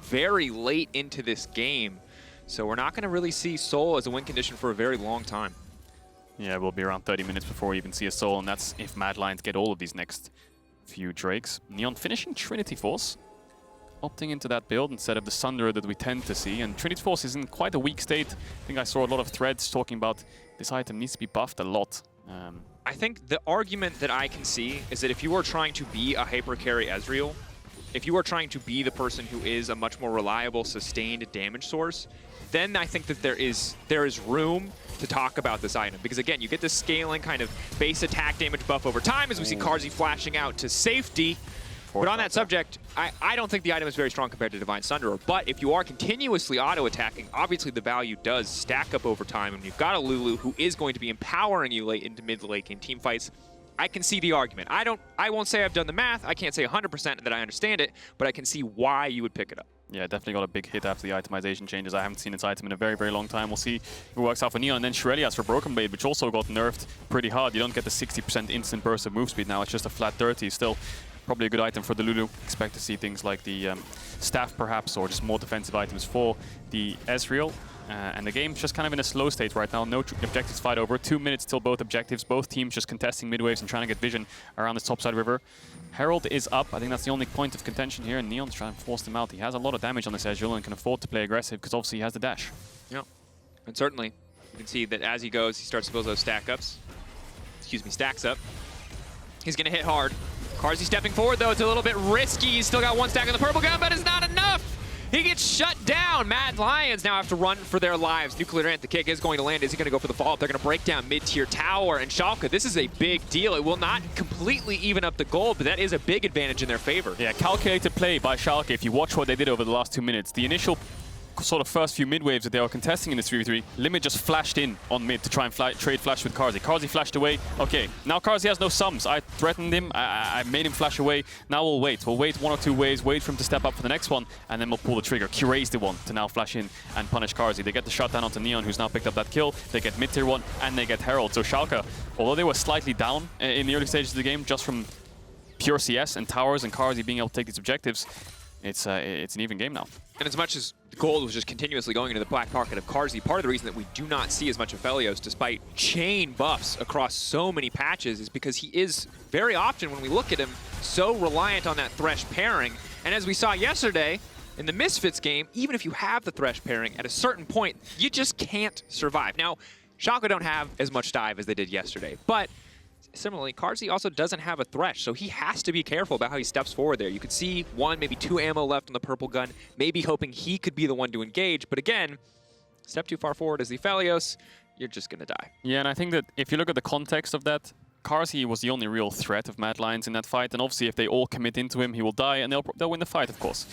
very late into this game. So we're not going to really see Soul as a win condition for a very long time. Yeah, we'll be around 30 minutes before we even see a Soul, and that's if MAD Lions get all of these next few Drakes. Neon finishing Trinity Force, opting into that build instead of the Sunderer that we tend to see. And Trinity Force is in quite a weak state. I think I saw a lot of threads talking about this item needs to be buffed a lot. I think the argument that I can see is that if you are trying to be a hyper carry Ezreal, if you are trying to be the person who is a much more reliable, sustained damage source, then I think that there is room to talk about this item. Because again, you get this scaling kind of base attack damage buff over time as we see Carzzy flashing out to safety. But on that subject, I don't think the item is very strong compared to Divine Sunderer. But if you are continuously auto-attacking, obviously the value does stack up over time. And you've got a Lulu who is going to be empowering you late into mid to late game team fights. I can see the argument. I won't say I've done the math. I can't say 100% that I understand it, but I can see why you would pick it up. Yeah, definitely got a big hit after the itemization changes. I haven't seen its item in a very, very long time. We'll see if it works out for Neon. And then Shirelias for BrokenBlade, which also got nerfed pretty hard. You don't get the 60% instant burst of move speed now. It's just a flat 30. Still, probably a good item for the Lulu. Expect to see things like the staff, perhaps, or just more defensive items for the Ezreal. And the game's just kind of in a slow state right now. No objectives fight over. 2 minutes till both objectives. Both teams just contesting mid waves and trying to get vision around this topside river. Herald is up. I think that's the only point of contention here. And Neon's trying to force them out. He has a lot of damage on this Ezreal and can afford to play aggressive because obviously he has the dash. Yeah, and certainly you can see that as he goes, he starts to build those stacks up. He's going to hit hard. Carzzy stepping forward, though. It's a little bit risky. He's still got one stack on the purple gun, but it's not enough. He gets shut down. MAD Lions now have to run for their lives. NUCLEARINT, the kick is going to land. Is he going to go for the follow-up? They're going to break down mid-tier tower. And Schalke, this is a big deal. It will not completely even up the gold, but that is a big advantage in their favor. Yeah, calculated play by Schalke. If you watch what they did over the last 2 minutes, the initial sort of first few mid waves that they were contesting in this 3v3, Limit just flashed in on mid to try and trade flash with Carzzy. Carzzy flashed away. Okay, now Carzzy has no sums. I threatened him. I made him flash away. Now we'll wait. We'll wait 1 or 2 waves, wait for him to step up for the next one, and then we'll pull the trigger. Kirei's the one to now flash in and punish Carzzy. They get the shutdown onto Neon, who's now picked up that kill. They get mid-tier 1, and they get Herald. So Schalke, although they were slightly down in the early stages of the game, just from pure CS and towers and Carzzy being able to take these objectives, it's an even game now. And as much as the gold was just continuously going into the black pocket of Carzzy, part of the reason that we do not see as much Aphelios despite chain buffs across so many patches is because he is very often, when we look at him, so reliant on that Thresh pairing. And as we saw yesterday in the Misfits game, even if you have the Thresh pairing, at a certain point, you just can't survive. Now, Schalke don't have as much dive as they did yesterday, but similarly, Carzzy also doesn't have a Thresh, so he has to be careful about how he steps forward there. You could see 1, maybe 2 ammo left on the purple gun, maybe hoping he could be the one to engage. But again, step too far forward as the Aphelios, you're just going to die. Yeah, and I think that if you look at the context of that, Carzzy was the only real threat of MAD Lions in that fight, and obviously if they all commit into him, he will die, and they'll win the fight, of course.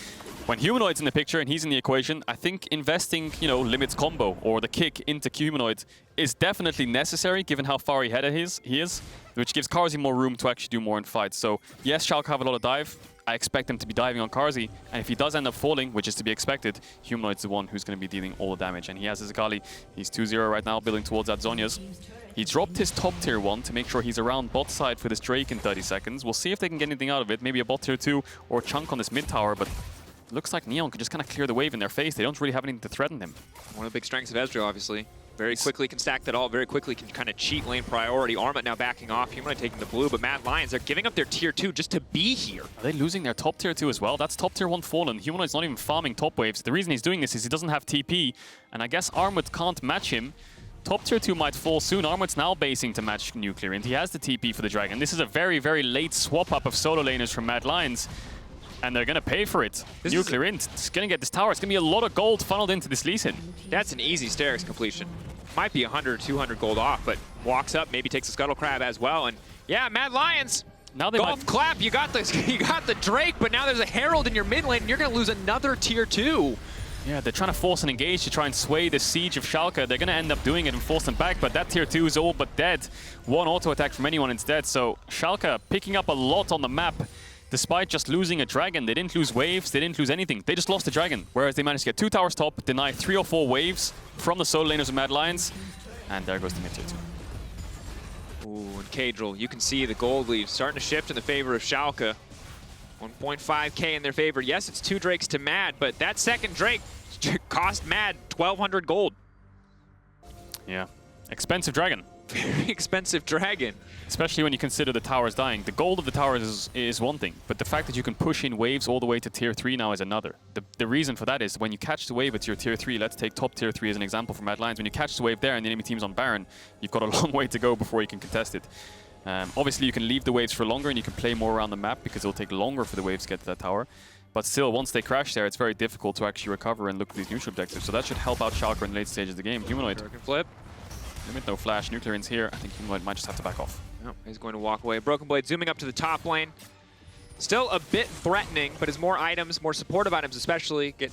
When Humanoid's in the picture and he's in the equation, I think investing, Limit's combo or the kick into Humanoid is definitely necessary, given how far ahead he is, which gives Carzzy more room to actually do more in fights. So yes, Schalke have a lot of dive. I expect him to be diving on Carzzy, and if he does end up falling, which is to be expected, Humanoid's the one who's going to be dealing all the damage. And he has his Akali. He's 2-0 right now, building towards that Zhonya's. He dropped his top tier 1 to make sure he's around bot side for this Drake in 30 seconds. We'll see if they can get anything out of it. Maybe a bot tier 2 or a chunk on this mid tower, but it looks like Neon could just kind of clear the wave in their face. They don't really have anything to threaten them. One of the big strengths of Ezreal, obviously. Very quickly can stack that all, very quickly can kind of cheat lane priority. Armut now backing off, Humanoid taking the blue, but MAD Lions, they're giving up their tier 2 just to be here. Are they losing their top tier 2 as well? That's top tier 1 fallen. Humanoid's not even farming top waves. The reason he's doing this is he doesn't have TP, and I guess Armut can't match him. Top tier 2 might fall soon. Armut's now basing to match NUCLEARINT. He has the TP for the dragon. This is a very, very late swap up of solo laners from MAD Lions, and they're going to pay for it. NUCLEARINT is going to get this tower. It's going to be a lot of gold funneled into this Lee Sin. That's an easy Sterix completion. Might be 100 or 200 gold off, but walks up, maybe takes a Scuttle Crab as well. And yeah, MAD Lions, now they golf clap, you got the Drake, but now there's a Herald in your mid lane, and you're going to lose another tier 2. Yeah, they're trying to force an engage to try and sway the siege of Schalke. They're going to end up doing it and force them back, but that tier 2 is all but dead. One auto attack from anyone instead, so Schalke picking up a lot on the map. Despite just losing a dragon, they didn't lose waves, they didn't lose anything. They just lost a dragon, whereas they managed to get 2 towers top, deny 3 or 4 waves from the solo laners of MAD Lions, and there goes the mid tier 2. Ooh, and Caedrel, you can see the gold lead starting to shift in the favor of Schalke. 1.5k in their favor. Yes, it's 2 Drakes to MAD, but that second Drake cost MAD 1,200 gold. Yeah, expensive dragon. Very expensive dragon. Especially when you consider the towers dying. The gold of the towers is one thing, but the fact that you can push in waves all the way to tier 3 now is another. The reason for that is when you catch the wave at your tier 3, let's take top tier 3 as an example for MAD Lions. When you catch the wave there and the enemy team's on Baron, you've got a long way to go before you can contest it. Obviously, you can leave the waves for longer and you can play more around the map because it'll take longer for the waves to get to that tower. But still, once they crash there, it's very difficult to actually recover and look at these neutral objectives. So that should help out Schalke in the late stages of the game. Humanoid. Broken flip. Limit, no flash. NUCLEARINT's here. I think Humanoid might just have to back off. No, he's going to walk away. BrokenBlade zooming up to the top lane. Still a bit threatening, but as more items, more supportive items especially, get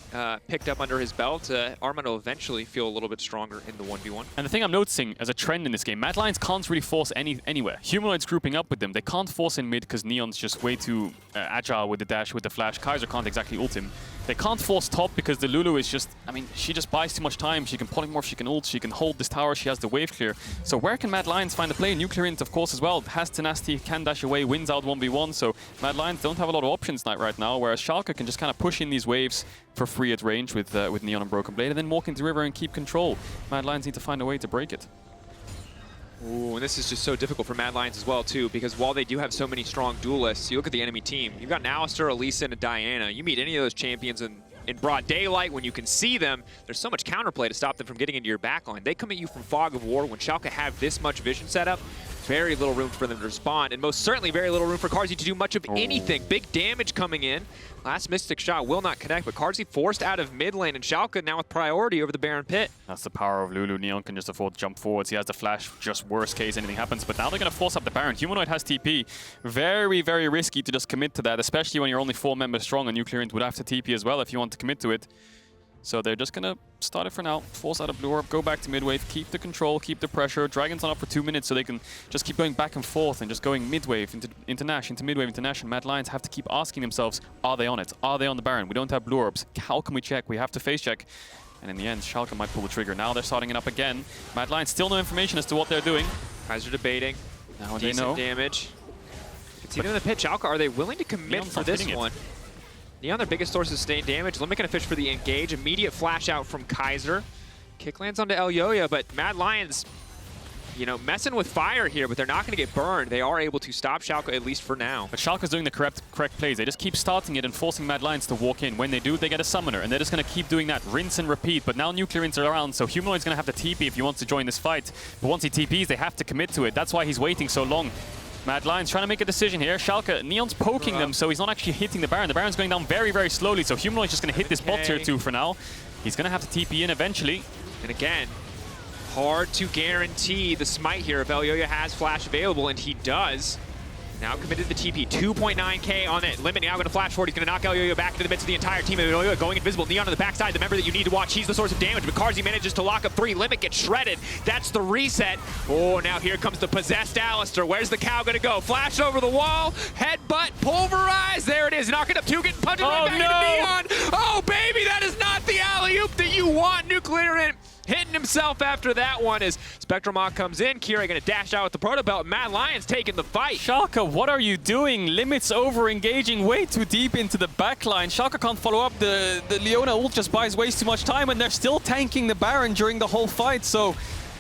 picked up under his belt, Armut will eventually feel a little bit stronger in the 1v1. And the thing I'm noticing as a trend in this game, MAD Lions can't really force anywhere. Humanoid's grouping up with them. They can't force in mid because Neon's just way too agile with the dash, with the flash. Kaiser can't exactly ult him. They can't force top because the Lulu is just, I mean, she just buys too much time. She can polymorph, she can ult, she can hold this tower, she has the wave clear. So where can MAD Lions find the play? NUCLEARINT, of course, as well. Has tenacity, can dash away, wins out 1v1. So MAD Lions don't have a lot of options right now, whereas Schalke can just kind of push in these waves for free at range with Neon and BrokenBlade, and then walk into river and keep control. MAD Lions need to find a way to break it. Ooh, and this is just so difficult for MAD Lions as well, too, because while they do have so many strong duelists, you look at the enemy team, you've got an Alistar, Elisa, and a Diana. You meet any of those champions in broad daylight, when you can see them, there's so much counterplay to stop them from getting into your backline. They come at you from Fog of War. When Schalke have this much vision set up, very little room for them to respond, and most certainly very little room for Carzzy to do much of anything. Big damage coming in. Last Mystic shot will not connect, but Carzzy forced out of mid lane, and Schalke now with priority over the Baron Pit. That's the power of Lulu. Neon can just afford to jump forwards. He has the flash, just worst case anything happens. But now they're going to force up the Baron. Humanoid has TP. Very, very risky to just commit to that, especially when you're only 4 members strong, and NUCLEARINT would have to TP as well if you want to commit to it. So they're just going to start it for now, force out a blue orb, go back to mid-wave, keep the control, keep the pressure. Dragon's on up for 2 minutes, so they can just keep going back and forth and just going mid-wave into Nash, into mid-wave, into Nash. And MAD Lions have to keep asking themselves, are they on it? Are they on the Baron? We don't have blue orbs. How can we check? We have to face check. And in the end, Schalke might pull the trigger. Now they're starting it up again. MAD Lions still no information as to what they're doing. Kaiser debating. Now they know. Damage. You can see them in the pit. Schalke, are they willing to commit Neon's for this one? it. Neon, their biggest source of sustained damage. Limit gonna fish for the engage. Immediate flash out from Kaiser. Kick lands onto Elyoya, but MAD Lions, you know, messing with fire here, but they're not gonna get burned. They are able to stop Schalke, at least for now. But Schalke's doing the correct plays. They just keep starting it and forcing MAD Lions to walk in. When they do, they get a summoner, and they're just gonna keep doing that. Rinse and repeat. But now NUCLEARINT's are around, so Humanoid's gonna have to TP if he wants to join this fight. But once he TPs, they have to commit to it. That's why he's waiting so long. MAD Lions trying to make a decision here. Schalke, Neon's poking them, so he's not actually hitting the Baron. The Baron's going down very, very slowly, so Humanoid's just going to hit this bot tier 2 for now. He's going to have to TP in eventually. And again, hard to guarantee the smite here if Elyoya has flash available, and he does. Now committed to the TP, 2.9k on it. Limit now going to flash forward. He's going to knock Elyoya back into the midst of the entire team. Elyoya going invisible. Neon on the backside, the member that you need to watch. He's the source of damage, but Carzzy manages to lock up 3. Limit gets shredded. That's the reset. Oh, now here comes the possessed Alistar. Where's the cow going to go? Flash over the wall. Headbutt, pulverize. There it is. Knocking up 2, getting punched right back into Neon. Oh, baby, that is not the alley-oop that you want. NUCLEARINT hitting himself after that one as Spectralmach comes in. Kirei going to dash out with the Proto Belt. MAD Lions taking the fight. Schalke, what are you doing? Limit's over, engaging way too deep into the backline. Schalke can't follow up. The Leona ult just buys way too much time, and they're still tanking the Baron during the whole fight. So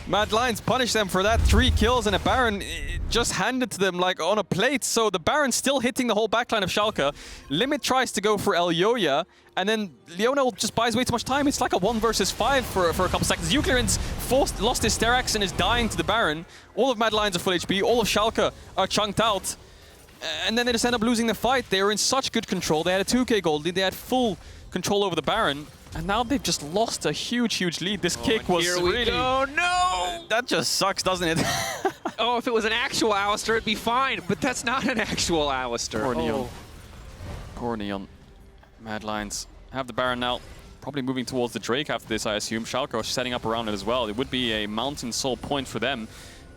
MAD Lions punish them for that. 3 kills and a Baron just handed to them like on a plate. So the Baron's still hitting the whole backline of Schalke. Limit tries to go for Elyoya, and then Leona just buys way too much time. It's like a 1 versus 5 for a couple seconds. NUCLEARINT's lost his Sterax and is dying to the Baron. All of MAD Lions are full HP. All of Schalke are chunked out. And then they just end up losing the fight. They were in such good control. They had a 2k gold lead. They had full control over the Baron. And now they've just lost a huge, huge lead. This kick was really... Oh, no! That just sucks, doesn't it? Oh, if it was an actual Alistar, it'd be fine. But that's not an actual Alistar. Poor Neon. Poor Neon. MAD Lions have the Baron now. Probably moving towards the Drake after this, I assume. Schalke are setting up around it as well. It would be a Mountain Soul point for them.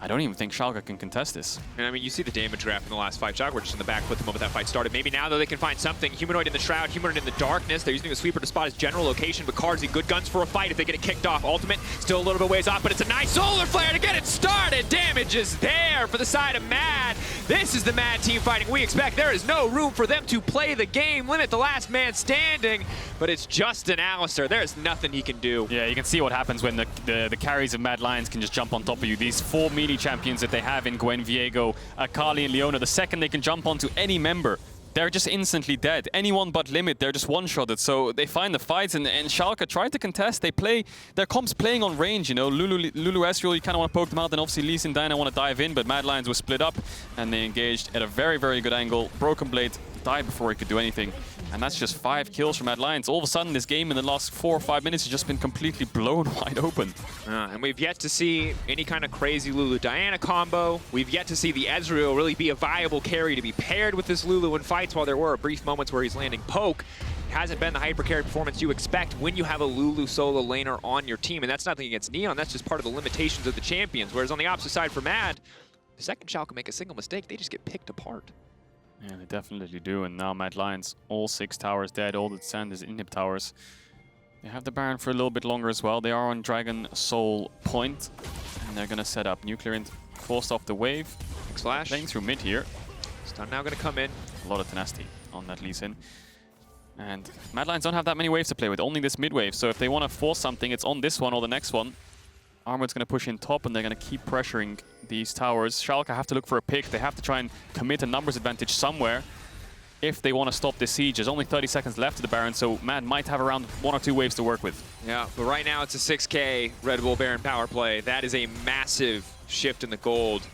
I don't even think Schalke can contest this. And I mean, you see the damage graph in the last fight. Schalke were just in the back foot the moment that fight started. Maybe now, though, they can find something. Humanoid in the Shroud, Humanoid in the darkness. They're using the Sweeper to spot his general location, but Carzzy, good guns for a fight if they get it kicked off. Ultimate, still a little bit ways off, but it's a nice Solar Flare to get it started. Damage is there for the side of MAD. This is the MAD team fighting we expect. There is no room for them to play the game. Limit the last man standing, but it's just an Alistar. There's nothing he can do. Yeah, you can see what happens when the carries of MAD Lions can just jump on top of you. These 4 melee champions that they have in Gwen, Viego, Akali, and Leona, the second they can jump onto any member, they're just instantly dead. Anyone but Limit, they're just one-shotted. So they find the fights, and Schalke try to contest. They play, their comps playing on range, you know. Lulu Ezreal, you kind of want to poke them out, and obviously Lee Sin Dyna want to dive in, but MAD Lions was split up, and they engaged at a very, very good angle. BrokenBlade died before he could do anything. And that's just 5 kills from MAD Lions. All of a sudden, this game in the last 4 or 5 minutes has just been completely blown wide open. And we've yet to see any kind of crazy Lulu Diana combo. We've yet to see the Ezreal really be a viable carry to be paired with this Lulu in fights, while there were brief moments where he's landing poke. It hasn't been the hyper carry performance you expect when you have a Lulu solo laner on your team. And that's nothing against Neon, that's just part of the limitations of the champions. Whereas on the opposite side for MAD, the second Schalke make a single mistake, they just get picked apart. Yeah, they definitely do. And now MAD Lions, all 6 towers dead, all that's sand is inhib towers. They have the Baron for a little bit longer as well. They are on Dragon Soul point, and they're gonna set up. NUCLEARINT forced off the wave. Flash. Playing through mid here. Stun now gonna come in. A lot of tenacity on that Lee Sin. And MAD Lions don't have that many waves to play with, only this mid wave. So if they want to force something, it's on this one or the next one. Armut's going to push in top, and they're going to keep pressuring these towers. Schalke have to look for a pick. They have to try and commit a numbers advantage somewhere if they want to stop this siege. There's only 30 seconds left to the Baron, so MAD might have around 1 or 2 waves to work with. Yeah, but right now it's a 6K Red Bull Baron power play. That is a massive shift in the gold.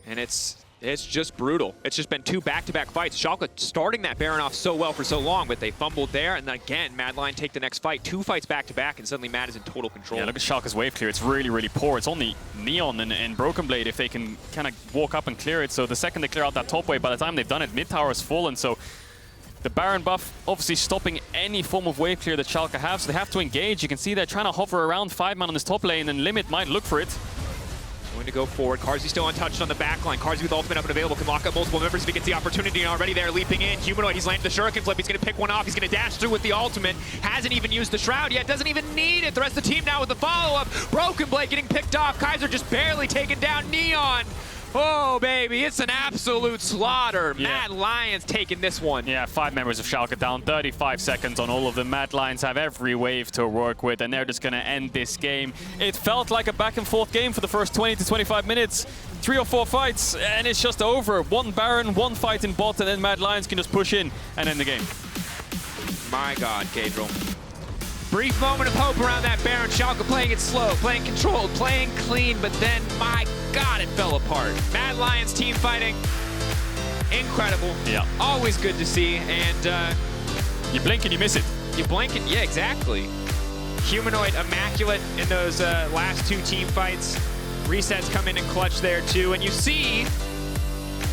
And it's just brutal. It's just been 2 back-to-back fights. Schalke starting that Baron off so well for so long, but they fumbled there, and then again, MAD Lions take the next fight. 2 fights back-to-back, and suddenly MAD is in total control. Yeah, look at Schalke's wave clear. It's really, really poor. It's only Neon and BrokenBlade if they can kind of walk up and clear it. So the second they clear out that top wave, by the time they've done it, mid tower has fallen. So the Baron buff obviously stopping any form of wave clear that Schalke have, so they have to engage. You can see they're trying to hover around 5-man on this top lane, and Limit might look for it. Going to go forward. Carzzy still untouched on the back line. Carzzy with ultimate up and available can lock up multiple members if he gets the opportunity, and already there leaping in. Humanoid, he's landed the shuriken flip. He's going to pick one off. He's going to dash through with the ultimate. Hasn't even used the shroud yet. Doesn't even need it. The rest of the team now with the follow-up. BrokenBlade getting picked off. Kaiser just barely taking down Neon. Oh, baby, it's an absolute slaughter. Yeah. MAD Lions taking this one. Yeah, 5 members of Schalke down, 35 seconds on all of them. MAD Lions have every wave to work with, and they're just going to end this game. It felt like a back-and-forth game for the first 20 to 25 minutes. 3 or 4 fights, and it's just over. 1 Baron, 1 fight in bot, and then MAD Lions can just push in and end the game. My God, Caedrel. Brief moment of hope around that Baron. Schalke playing it slow, playing controlled, playing clean, but then, my God, it fell apart. MAD Lions team fighting, incredible. Yeah. Always good to see, and You blink and you miss it. you blink and, yeah, exactly. Humanoid immaculate in those last 2 team fights. Resets come in and clutch there too, and you see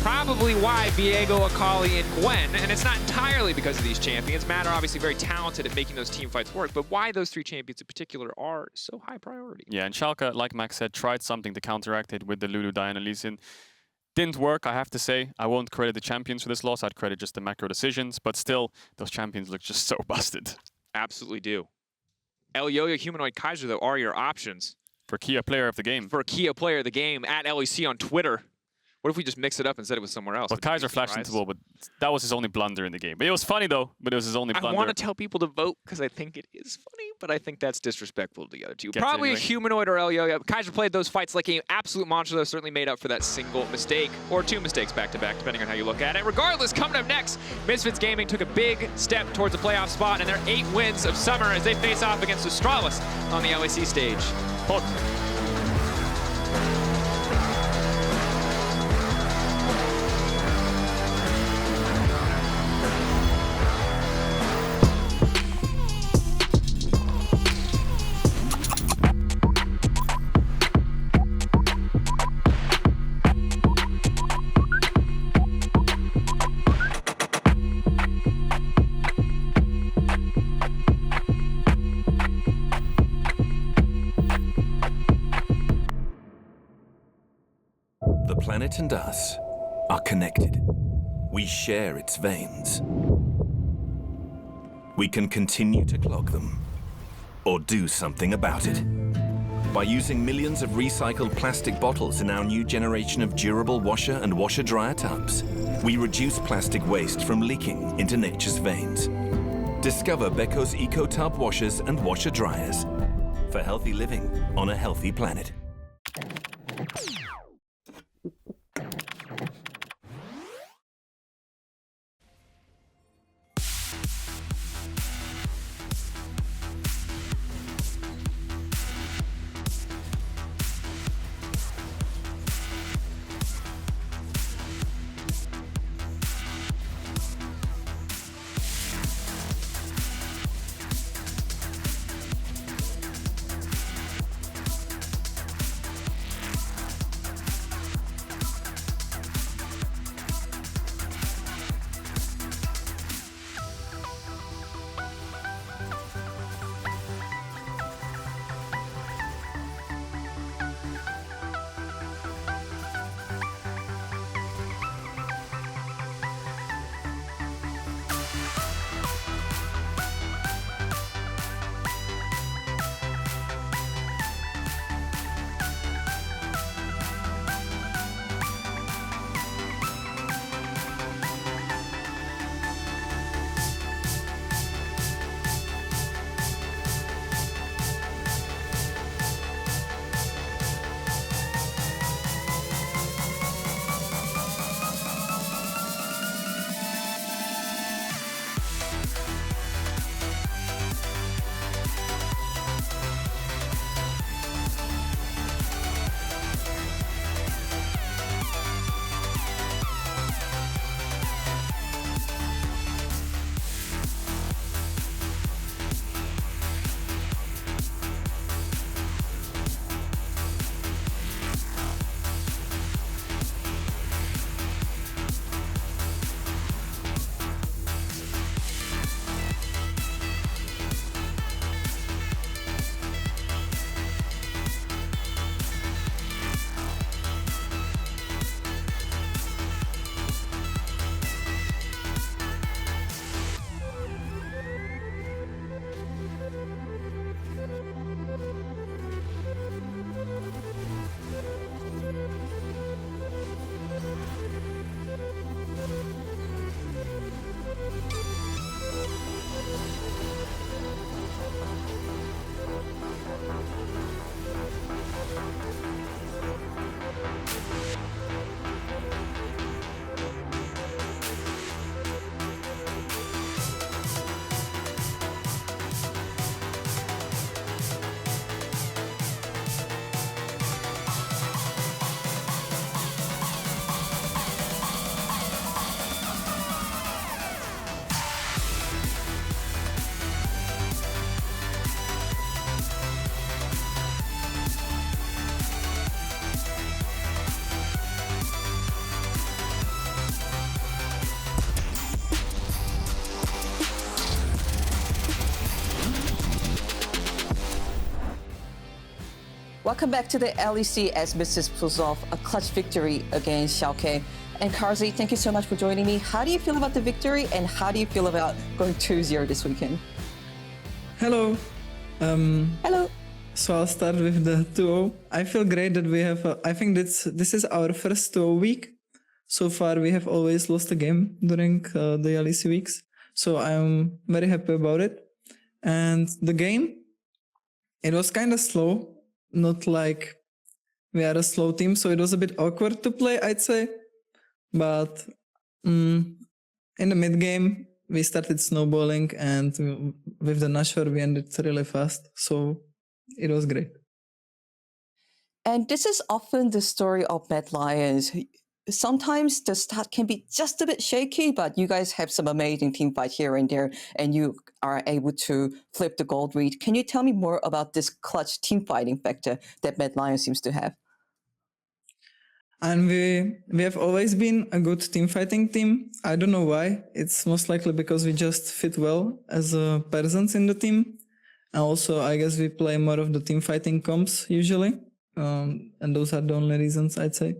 probably why Viego, Akali, and Gwen, and it's not entirely because of these champions. MAD are obviously very talented at making those team fights work, but why those 3 champions in particular are so high priority. Yeah, and Schalke, like Max said, tried something to counteract it with the Lulu Diana Lee Sin. Didn't work, I have to say. I won't credit the champions for this loss. I'd credit just the macro decisions, but still, those champions look just so busted. Absolutely do. Elyoya, Humanoid, Kaiser, though, are your options. For Kia player of the game. For a Kia player of the game, at LEC on Twitter. What if we just mix it up and said it was somewhere else? Well, Kaiser flashed into the wall, but that was his only blunder in the game. But it was funny, though, but it was his only blunder. I want to tell people to vote because I think it is funny, but I think that's disrespectful to the other 2. Probably anyway. a Humanoid or Elyoya. Kaiser played those fights like an absolute monster, though, certainly made up for that single mistake, or 2 mistakes back-to-back, depending on how you look at it. Regardless, coming up next, Misfits Gaming took a big step towards a playoff spot, and their 8 wins of summer as they face off against Astralis on the LEC stage. The planet and us are connected. We share its veins. We can continue to clog them, or do something about it. By using millions of recycled plastic bottles in our new generation of durable washer and washer-dryer tubs, we reduce plastic waste from leaking into nature's veins. Discover Beko Eco Tub washers and washer-dryers for healthy living on a healthy planet. Welcome back to the LEC as Mrs. pulls off a clutch victory against Schalke. And Carzzy, thank you so much for joining me. How do you feel about the victory, and how do you feel about going 2-0 this weekend? Hello. Hello. So I'll start with the 2-0. I feel great that we have, I think this is our first 2-0 week. So far we have always lost a game during the LEC weeks. So I'm very happy about it. And the game, it was kind of slow. Not like we are a slow team, so it was a bit awkward to play, I'd say. But in the mid game, we started snowballing, and with the Nashor, we ended really fast. So it was great. And this is often the story of MAD Lions. Sometimes the start can be just a bit shaky, but you guys have some amazing team fight here and there, and you are able to flip the gold read. Can you tell me more about this clutch team fighting factor that MAD Lions seems to have? And we have always been a good team fighting team. I don't know why. It's most likely because we just fit well as persons in the team. And also, I guess we play more of the team fighting comps usually. And those are the only reasons, I'd say.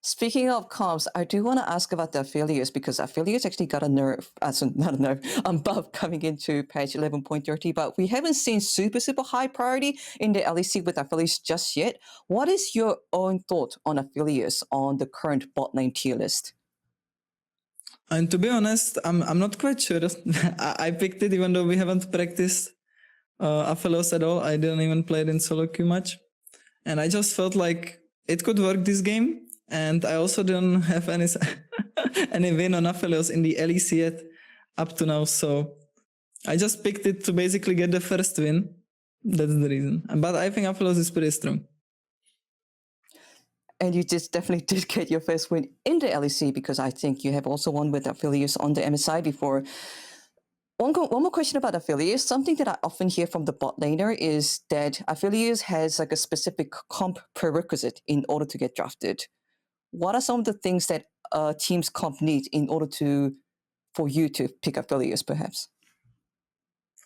Speaking of comps, I do want to ask about the Aphelios, because Aphelios actually got a nerf, not a nerf, buff coming into patch 11.30, but we haven't seen super high priority in the LEC with Aphelios just yet. What is your own thought on Aphelios on the current bot lane tier list? And to be honest, I'm not quite sure. I picked it even though we haven't practiced Aphelios at all. I didn't even play it in solo queue much. And I just felt like it could work this game. And I also don't have any win on Aphelios in the LEC yet up to now. So I just picked it to basically get the first win. That's the reason. But I think Aphelios is pretty strong. And you just definitely did get your first win in the LEC, because I think you have also won with Aphelios on the MSI before. One more question about Aphelios. Something that I often hear from the bot laner is that Aphelios has like a specific comp prerequisite in order to get drafted. What are some of the things that team's comp need in order for you to pick Aphelios, perhaps?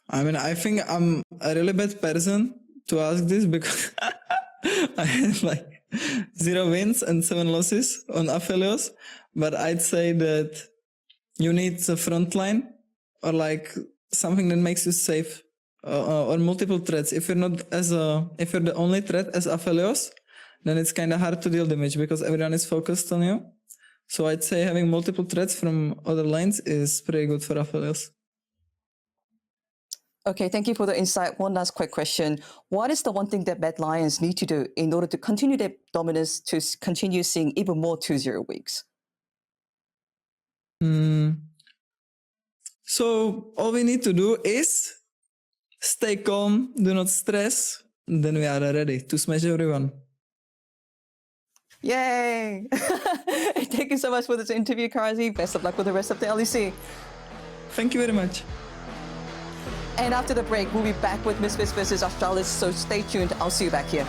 I mean, I think I'm a really bad person to ask this, because I have like 0 wins and 7 losses on Aphelios. But I'd say that you need a front line or like something that makes you safe, or multiple threats. If you're the only threat as Aphelios, then it's kind of hard to deal damage because everyone is focused on you. So I'd say having multiple threats from other lanes is pretty good for Aphelios. Okay, thank you for the insight. One last quick question. What is the one thing that MAD Lions need to do in order to continue their dominance, to continue seeing even more 2-0 weeks? So all we need to do is stay calm, do not stress, and then we are ready to smash everyone. Yay! Thank you so much for this interview, Carrzy. Best of luck with the rest of the LEC. Thank you very much. And after the break, we'll be back with Misfits versus Australis, so stay tuned. I'll see you back here.